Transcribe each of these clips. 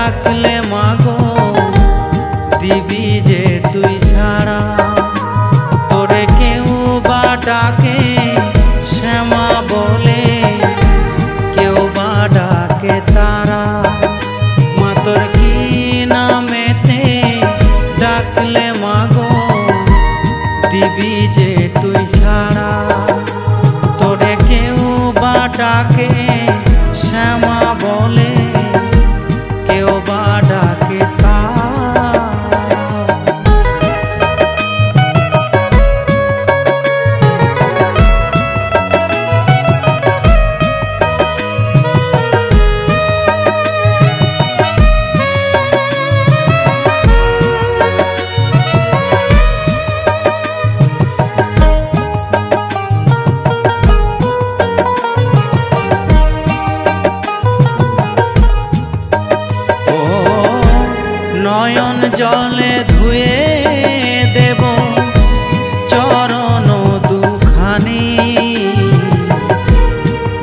ডাকলে মাগো দিবি যে তুই ছাড়া। তোরে কেউ বা ডাকে শ্যামা বলে, কেউ বা ডাকে তারা। মা তোর কি নামেতে ডাকলে মাগো দিবি যে তুই ছাড়া। তোরে কেউ বা ডাকে শ্যামা বলে, কেউ বা ডাকে তারা। নয়ন জলে ধুয়ে দেব চরণ দুখানি,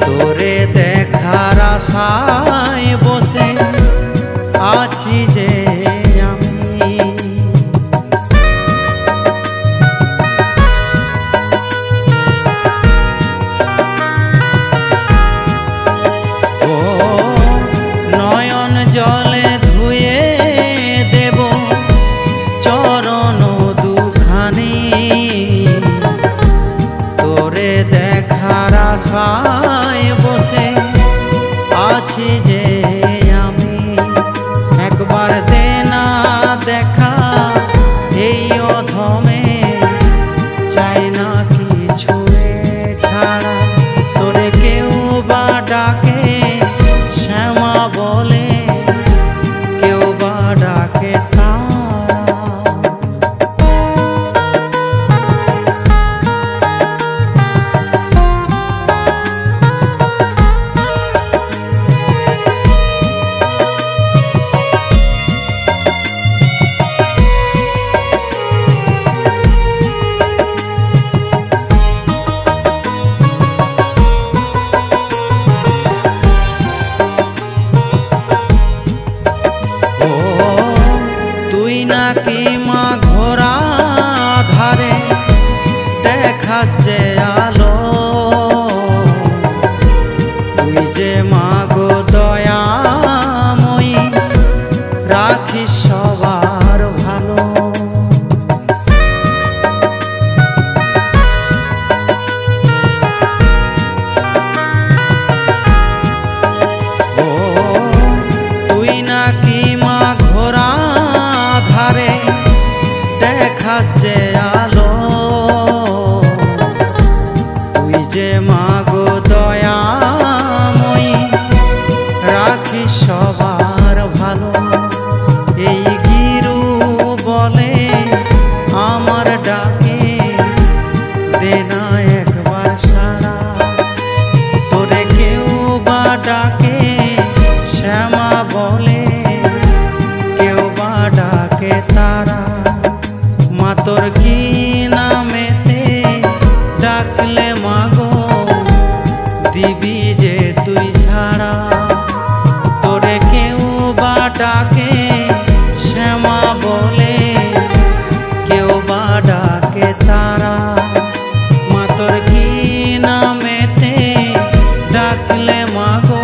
তোরে দেখার আশায় বসে আছি যে আমি। ও নয়ন জলে ধুয়ে দেব চরণ দুখানি, তোরে দেখার আশায় বসে আছি যে আমি। একবার দে না দেখা এই অধমে, চাই না কিছু ছাড়া। তোরে কেউ বা ডাকে শ্যামা বলে, কেউ বা ডাকে তারা। তুই নাকি মা ঘোরা ধারে দেখাস যে আলো, তুই যে মা গো দয়াময়ী রাখিস সবার ভালো। ও তুই নাকি মা ঘোরা ধারে দেখাস যে আলো, তুই যে মা গো দয়াময়ী রাখিস সবার ভালো। এই গিরু বলে আমার ডাকে দে না একবার সাড়া। তোরে কেউ বা ডাকে শ্যামা বলে, কেউ বা ডাকে তারা। মা তোর কি নামেতে ডাকলে মাগো দিবি যে তুই ছাড়া। তোরে কেউ বা ডাকে শ্যামা বলে, কেউ বা ডাকে তারা। মা তোর কি নামেতে ডাকলে মাগো